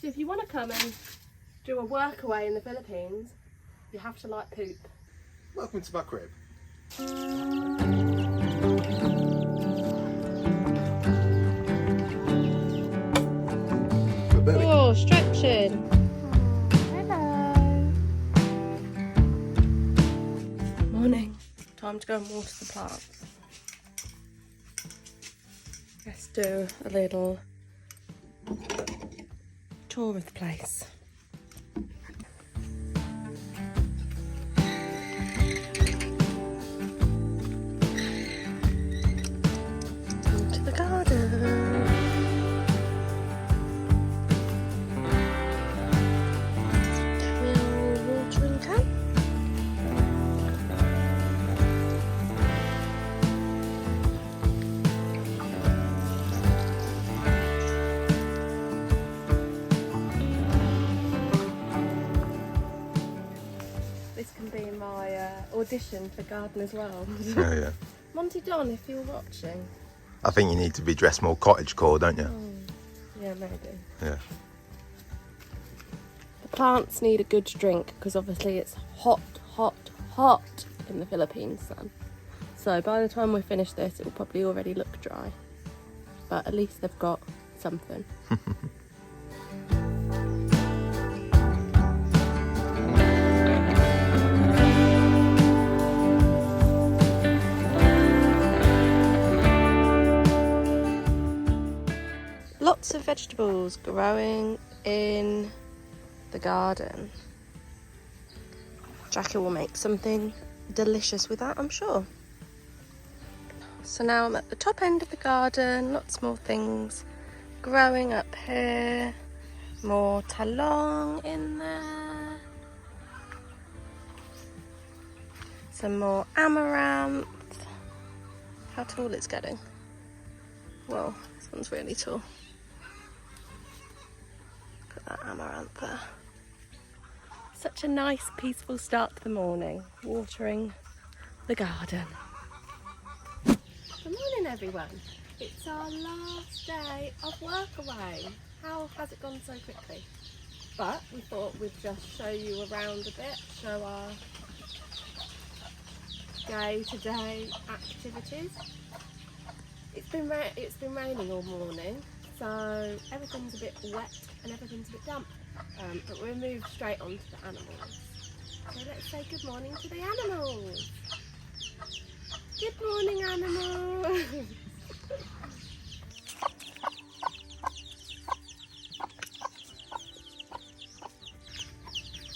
So if you want to come and do a workaway in the Philippines, you have to like poop. Welcome to my crib. Oh, stretching. Hello. Morning. Time to go and water the plants. Let's do a little tour of the place. Into the garden. Real watering can. This can be my audition for garden as well. Oh, yeah. Monty Don, if you're watching. I think you need to be dressed more cottagecore, don't you? Yeah, maybe. Yeah. The plants need a good drink because obviously it's hot, hot, hot in the Philippines, Sam. So by the time we finish this, it will probably already look dry. But at least they've got something. Lots of vegetables growing in the garden. Jackie will make something delicious with that, I'm sure. So now I'm at the top end of the garden, lots more things growing up here. More talong in there. Some more amaranth. How tall it's getting. Well, this one's really tall. Look at that amaranth there. Such a nice, peaceful start to the morning, watering the garden. Good morning, everyone. It's our last day of Workaway. How has it gone so quickly? But we thought we'd just show you around a bit, show our day-to-day activities. It's been raining all morning, so everything's a bit wet and everything's a bit damp. But we'll move straight on to the animals. So let's say good morning to the animals. Good morning, animals.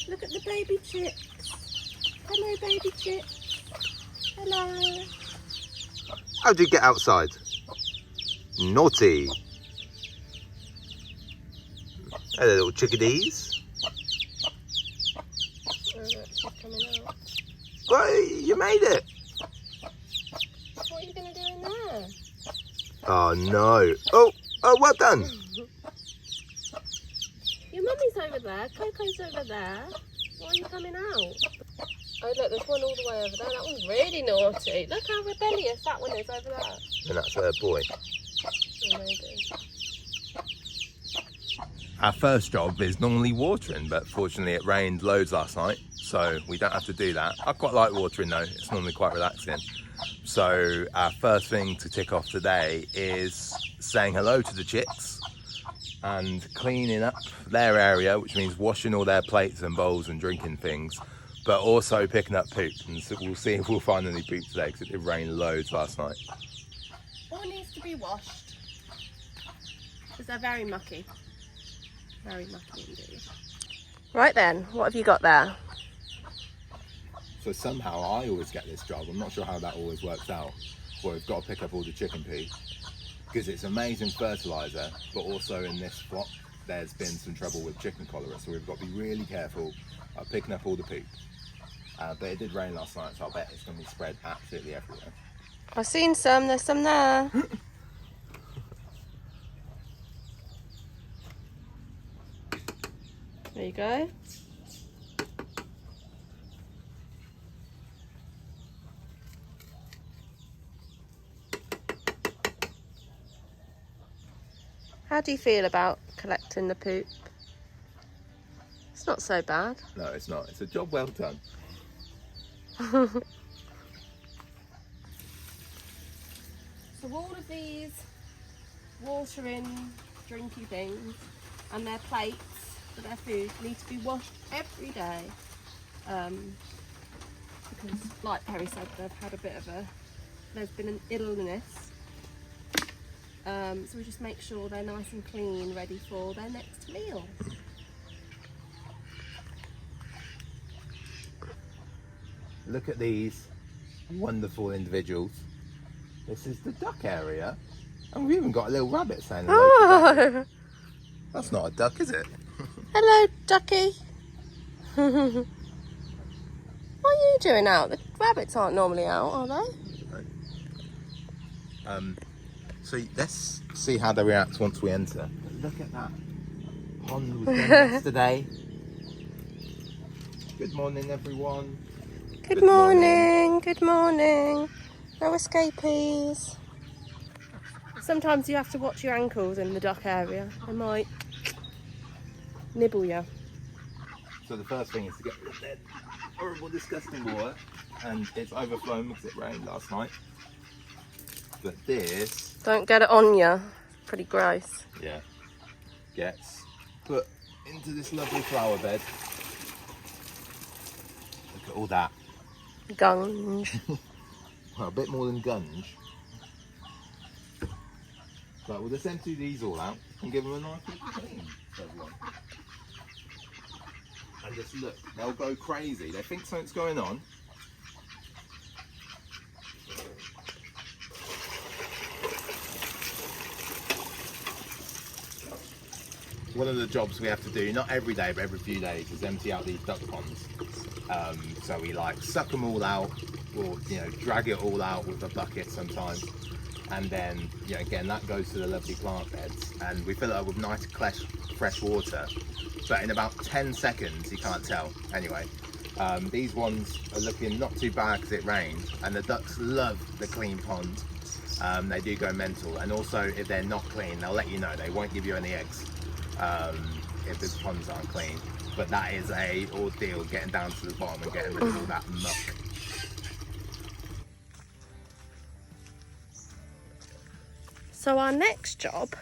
Look at the baby chicks. Hello, baby chicks. Hello. How'd you get outside? Naughty. Hello, little chickadees. Oh, look, she's coming out. Well, you made it. What are you going to do in there? Oh, no. Oh, well done. Your mummy's over there. Coco's over there. Why are you coming out? Oh, look, there's one all the way over there. That one's really naughty. Look how rebellious that one is over there. And that's her boy. Oh, maybe. Our first job is normally watering, but fortunately it rained loads last night, so we don't have to do that. I quite like watering though, it's normally quite relaxing. So our first thing to tick off today is saying hello to the chicks and cleaning up their area, which means washing all their plates and bowls and drinking things, but also picking up poop. And so we'll see if we'll find any poop today because it did rain loads last night. All needs to be washed because they're very mucky. Very mucky indeed. Right then, what have you got there? So somehow I always get this job. I'm not sure how that always works out. Where we've got to pick up all the chicken poo because it's amazing fertiliser, but also in this flock there's been some trouble with chicken cholera, so we've got to be really careful of picking up all the poop. But it did rain last night, so I bet it's going to be spread absolutely everywhere. I've seen some. There's some there. There you go. How do you feel about collecting the poop? It's not so bad. No, it's not. It's a job well done. So all of these watering, drinky things and their plates for their food need to be washed every day. Because like Perry said, they've had a bit of there's been an illness. So we just make sure they're nice and clean, ready for their next meal. Look at these wonderful individuals. This is the duck area. And we've even got a little rabbit saying hello to the duck. That's not a duck, is it? Hello, ducky. What are you doing out? The rabbits aren't normally out, are they? So let's see how they react once we enter. Look at that pond was done yesterday. Good morning, everyone. Good morning. Good morning. No escapees. Sometimes you have to watch your ankles in the duck area. They might nibble you. So the first thing is to get rid of that horrible, disgusting water, and it's overflowing because it rained last night. But this, Don't get it on you. Pretty gross. yeah, gets put into this lovely flower bed. Look at all that. Gunge. Well, a bit more than gunge. But we'll just empty these all out and give them a nice little clean for everyone. And just look, they'll go crazy. They think something's going on. One of the jobs we have to do, not every day, but every few days, is empty out these duck ponds. So we like suck them all out, or drag it all out with a bucket sometimes, and then again that goes to the lovely plant beds, and we fill it up with nice fresh water. But in about 10 seconds, you can't tell. Anyway, these ones are looking not too bad because it rained, and the ducks love the clean pond. They do go mental, and also if they're not clean, they'll let you know. They won't give you any eggs if the ponds aren't clean. But that is a ordeal, getting down to the bottom and getting rid of all that muck. So our next job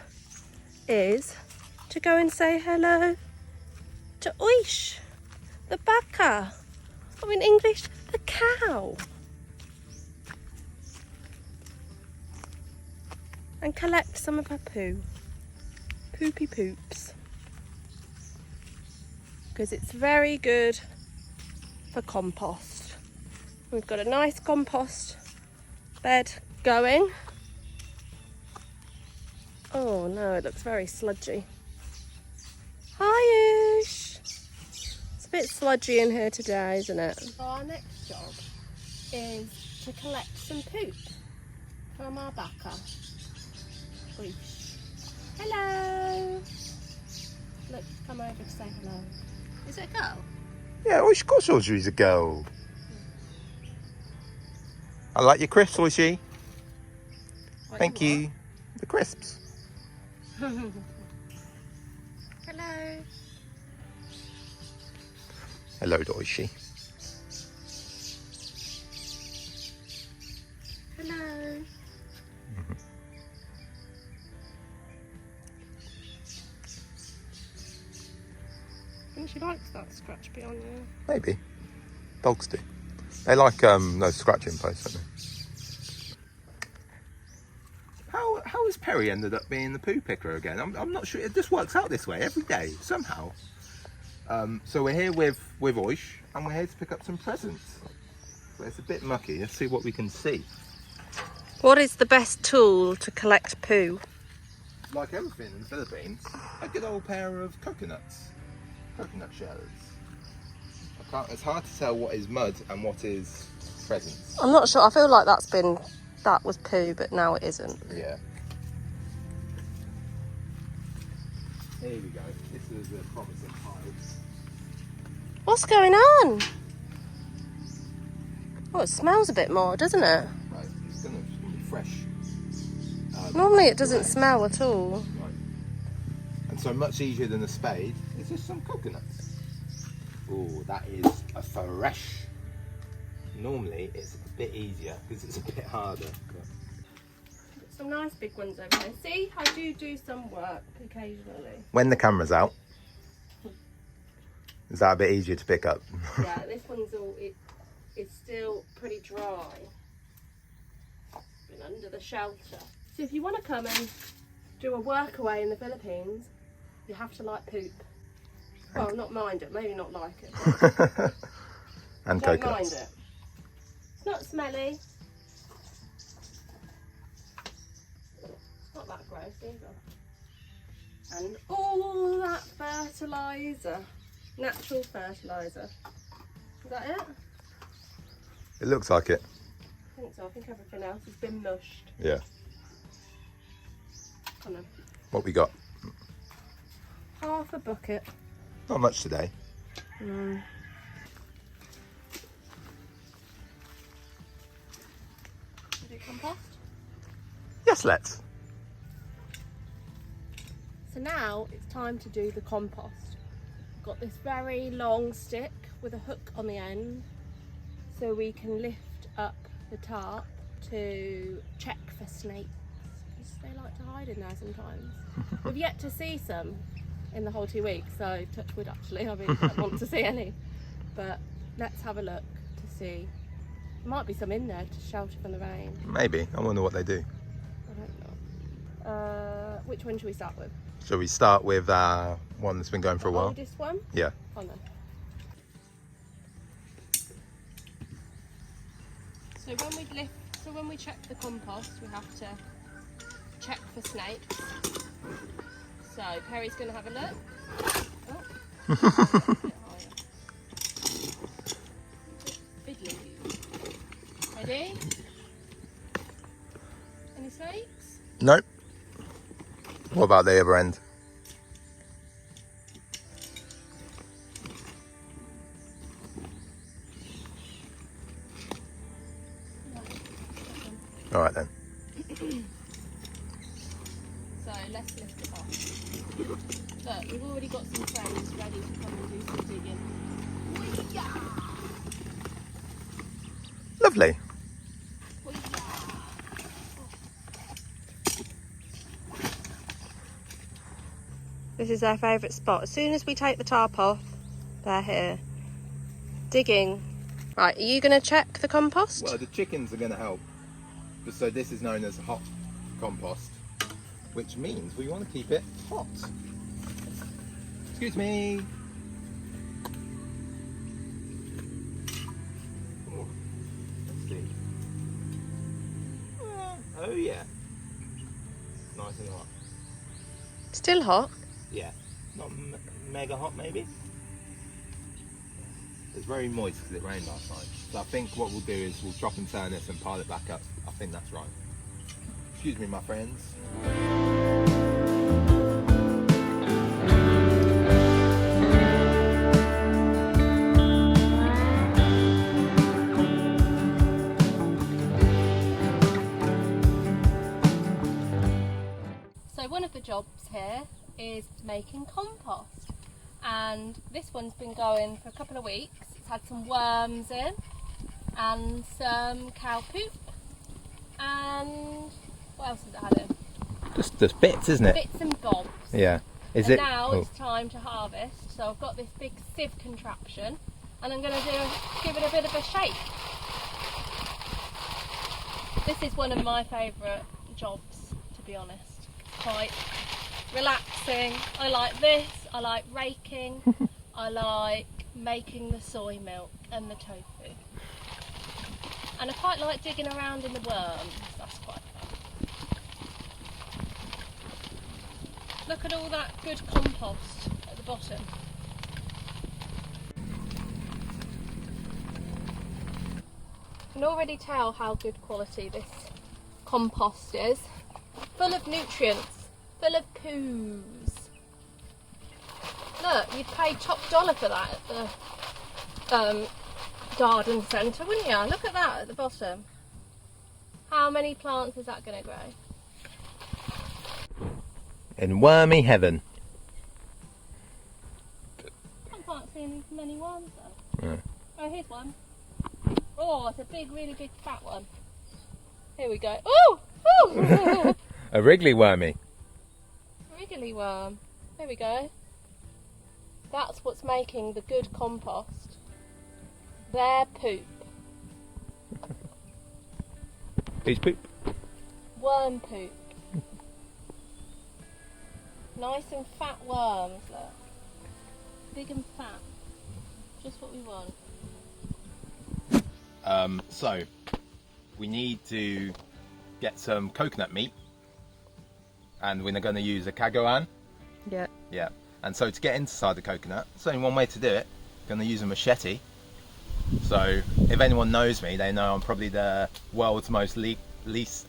is to go and say hello to Oish, the baka, or in English, the cow. And collect some of her poo. Poopy poops. Because it's very good for compost. We've got a nice compost bed going. Oh no, it looks very sludgy. Hi, Oosh. It's a bit sludgy in here today, isn't it? So our next job is to collect some poop from our baka. Oosh. Hello. Look, come over to say hello. Is it a girl? Yeah, of course Audrey is a girl. I like your crisps, Oishi. Thank you. The crisps. Hello. Hello, Oishi. Hello. I think she likes that scratch bit on you. Maybe. Dogs do. They like those scratching posts, don't they? How has Perry ended up being the poo picker again? I'm not sure. It just works out this way every day, somehow. So we're here with Oish, and we're here to pick up some presents. But it's a bit mucky. Let's see what we can see. What is the best tool to collect poo? Like everything in the Philippines, a good old pair of coconut shells. It's hard to tell what is mud and what is presents. I'm not sure. I feel like that was poo, but now it isn't. Yeah. Here we go. This is a promising hive. What's going on? Oh, it smells a bit more, doesn't it? Right, it's gonna be fresh. Normally it doesn't smell at all. Right. And so much easier than a spade, it's just some coconuts. Oh, that is a fresh. Normally it's a bit easier because it's a bit harder. But... Some nice big ones over here. See, I do some work occasionally. When the camera's out, is that a bit easier to pick up? Yeah, this one's all, it's still pretty dry. Been under the shelter. So if you want to come and do a workaway in the Philippines, you have to like poop. Well, not mind it, maybe not like it. And don't coconuts. mind it. It's not smelly. It's not that gross either. And all that fertiliser. Natural fertiliser. Is that it? It looks like it. I think so. I think everything else has been mushed. Yeah. Come on. What we got? Half a bucket. Not much today. Mm. Do compost? Yes, let's. So now it's time to do the compost. Got this very long stick with a hook on the end so we can lift up the tarp to check for snakes because they like to hide in there sometimes. We've yet to see some in the whole 2 weeks, so touch wood actually, I really don't want to see any, but let's have a look to see. There might be some in there to shelter from the rain. Maybe. I wonder what they do. I don't know. Which one should we start with? Shall we start with one that's been going for a while? Oldest one? Yeah. On then. So when we check the compost, we have to check for snakes. So Perry's going to have a look. Oh. A bit higher. Fiddly. Ready? Any snakes? Nope. What about the other end? No. All right then. So let's lift it off. Look, we've already got some friends ready to come and do some digging. Lovely. This is their favourite spot. As soon as we take the tarp off, they're here. Digging. Right, are you going to check the compost? Well, the chickens are going to help. So this is known as hot compost, which means we want to keep it hot. Excuse me. Oh, let's see. Oh yeah. Nice and hot. Still hot? Yeah. Not mega hot maybe. It's very moist because it rained last night. So I think what we'll do is we'll chop and turn this and pile it back up. I think that's right. Excuse me, my friends. So one of the jobs here is making compost. And this one's been going for a couple of weeks. It's had some worms in and some cow poop. And what else has it had in? Just bits, isn't it? Bits and bobs. Yeah. Is and it? now it's time to harvest. So I've got this big sieve contraption and I'm going to give it a bit of a shake. This is one of my favourite jobs, to be honest. Quite relaxing. I like this. I like raking. I like making the soy milk and the tofu. And I quite like digging around in the worms. That's quite fun. Look at all that good compost at the bottom. You can already tell how good quality this compost is. Full of nutrients, full of poos. Look, you'd pay top dollar for that at the garden centre, wouldn't you? Look at that at the bottom. How many plants is that going to grow? In wormy heaven. I'm can't see any many worms though. Yeah. Oh, here's one. Oh, it's a big, really big fat one. Here we go. Oh! Oh! A wriggly wormy. Wriggly worm. There we go. That's what's making the good compost. Their poop. Whose poop? Worm poop. Nice and fat worms, look. Big and fat. Just what we want. So, we need to get some coconut meat. And we're going to use a kagoan. Yeah. Yeah. And so to get inside the coconut, there's only one way to do it. I'm going to use a machete. So if anyone knows me, they know I'm probably the world's most least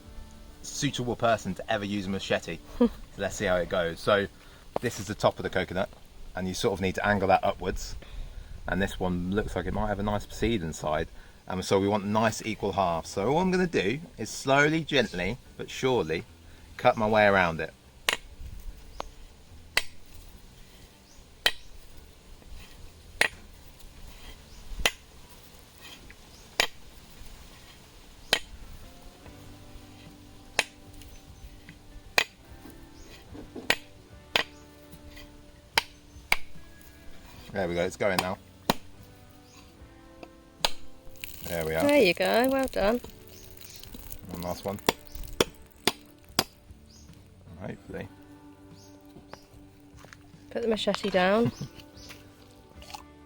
suitable person to ever use a machete. So let's see how it goes. So this is the top of the coconut, and you sort of need to angle that upwards. And this one looks like it might have a nice seed inside. And so we want nice equal halves. So all I'm going to do is slowly, gently, but surely cut my way around it. There we go, it's going now. There we are. There you go, well done. One last one. And hopefully. Put the machete down.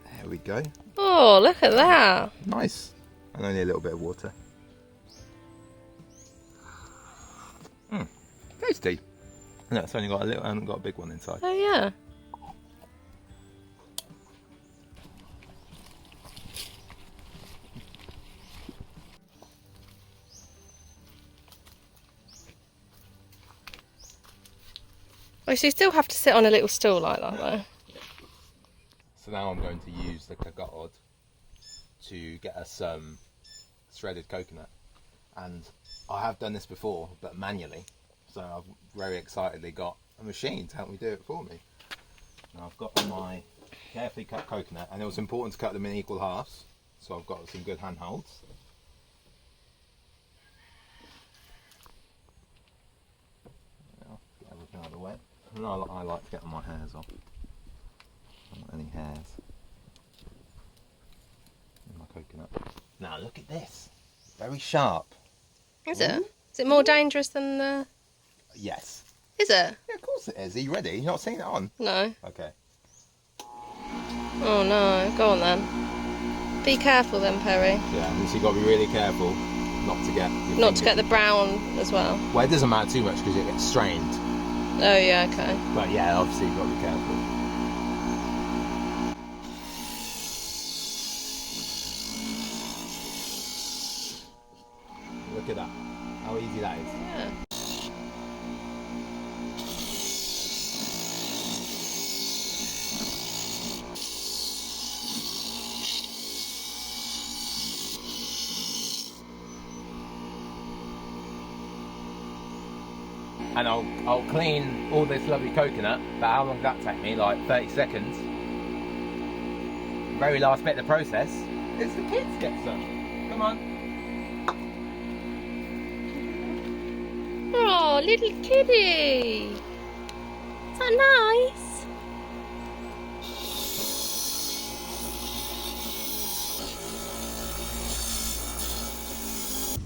There we go. Oh, look at that. Nice. And only a little bit of water. Tasty. No, it's only got a little, I haven't got a big one inside. Oh yeah. Oh, so you still have to sit on a little stool like that though. So now I'm going to use the kagod to get us some shredded coconut. And I have done this before, but manually. So I've very excitedly got a machine to help me do it for me. Now I've got my carefully cut coconut, and it was important to cut them in equal halves. So I've got some good handholds. Now, get everything out of the way. And I like to get my hairs off. I don't want any hairs in my coconut. Now look at this. Very sharp. Is it? Is it more dangerous than the... Yes. Is it? Yeah, of course it is. Are you ready? You've not seen it on? No. Okay. Oh no, go on then. Be careful then, Perry. Yeah, and so you've got to be really careful not to get... Not to get the brown as well. Well, it doesn't matter too much because it gets strained. Oh yeah, okay. But yeah, obviously you've got to be careful. Look at that. How easy that is. Yeah. And I'll clean all this lovely coconut, but how long did that take me? Like 30 seconds. Very last bit of the process is the kids get some. Come on. Oh, little kitty. Is that nice?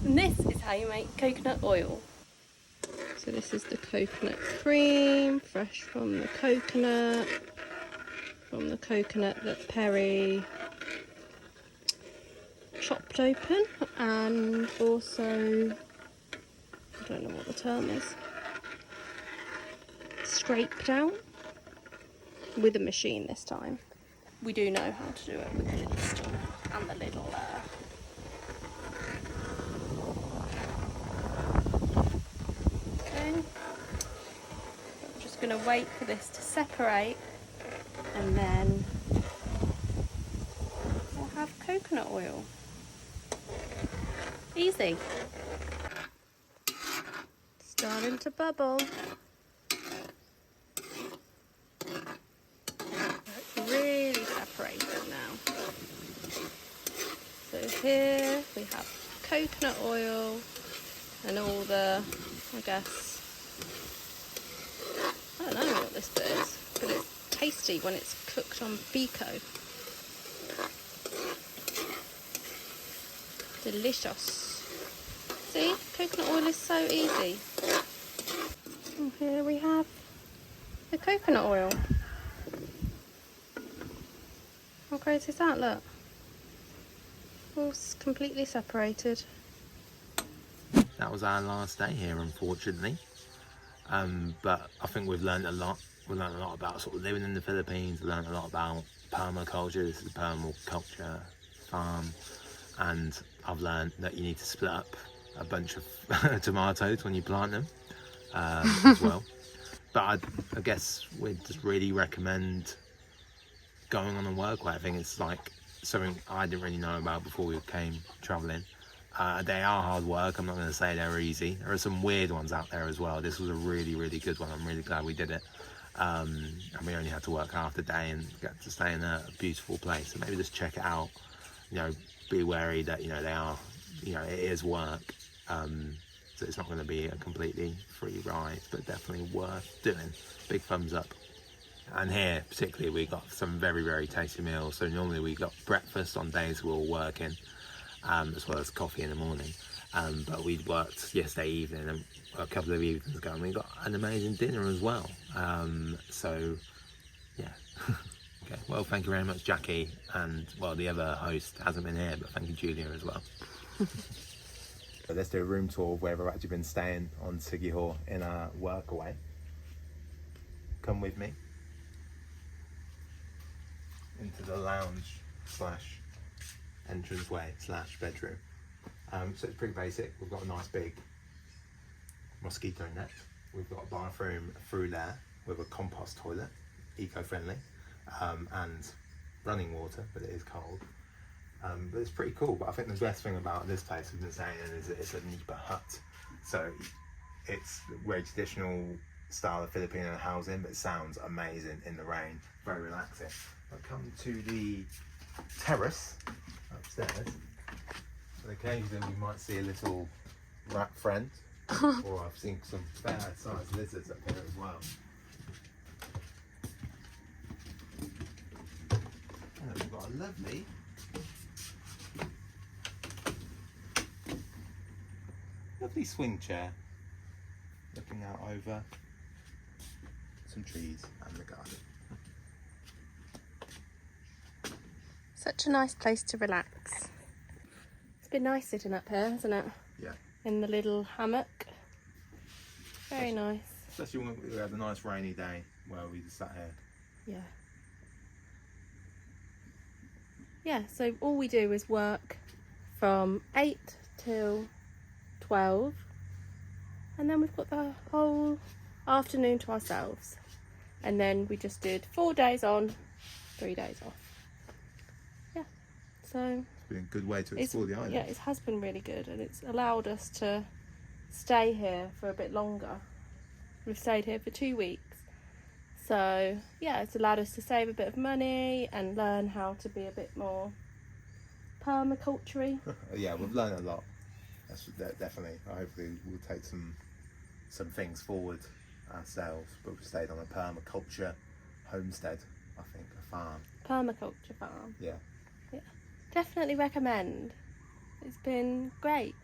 And this is how you make coconut oil. So this is the coconut cream, fresh from the coconut that Perry chopped open, and also, I don't know what the term is, scraped out with a machine this time. We do know how to do it with the little stool and the little thing. I'm just going to wait for this to separate, and then we'll have coconut oil. Easy. Starting to bubble. Really separate. separated now. So here we have coconut oil and all the, I guess, I don't know what this bit is, but it's tasty when it's cooked on pico. Delicious. See, coconut oil is so easy. And here we have the coconut oil. How great is that? Look, all completely separated. That was our last day here, unfortunately. But I think we've learned a lot. We've learned a lot about sort of living in the Philippines. We've learned a lot about permaculture. This is a permaculture farm. And I've learned that you need to split up a bunch of tomatoes when you plant them as well. But I guess we'd just really recommend going on a Workaway. I think it's like something I didn't really know about before we came travelling. They are hard work. I'm not going to say they're easy. There are some weird ones out there as well. This was a really, really good one. I'm really glad we did it. And we only had to work half the day and get to stay in a beautiful place. So maybe just check it out. You know, be wary that, you know, they are, you know, it is work. So it's not going to be a completely free ride, but definitely worth doing. Big thumbs up. And here particularly we got some very, very tasty meals. So normally we got breakfast on days we were working, as well as coffee in the morning. But we'd worked yesterday evening and a couple of evenings ago, and we got an amazing dinner as well. So yeah. Okay, well, thank you very much, Jackie, and well, the other host hasn't been here, but thank you, Julia, as well. So let's do a room tour of where we've actually been staying on Siquijor in our Workaway. Come with me into the lounge slash entranceway slash bedroom. So it's pretty basic. We've got a nice big mosquito net. We've got a bathroom through there with a compost toilet, eco-friendly, and running water, but it is cold. But it's pretty cool. But I think the best thing about this place, we've been saying, is that it's a nipa hut. So it's very traditional style of Filipino housing, but it sounds amazing in the rain. Very relaxing. I'll come to the terrace upstairs. And occasionally we might see a little rat friend, or I've seen some fair sized lizards up here as well. And we've got a lovely swing chair looking out over some trees and the garden. Such a nice place to relax. It's been nice sitting up here, hasn't it? Yeah. In the little hammock. Very nice. Especially when we had a nice rainy day where we just sat here. Yeah. Yeah, so all we do is work from 8 till 12, and then we've got the whole afternoon to ourselves, and then we just did 4 days on, 3 days off. Yeah, so It's been a good way to explore the island. Yeah, it has been really good, and it's allowed us to stay here for a bit longer. We've stayed here for 2 weeks, so yeah, it's allowed us to save a bit of money and learn how to be a bit more permaculture-y. Yeah, we've learned a lot. That's definitely. Hopefully we'll take some things forward ourselves, but we stayed on a permaculture homestead, I think, a farm. Permaculture farm. Yeah. Yeah, definitely recommend. It's been great.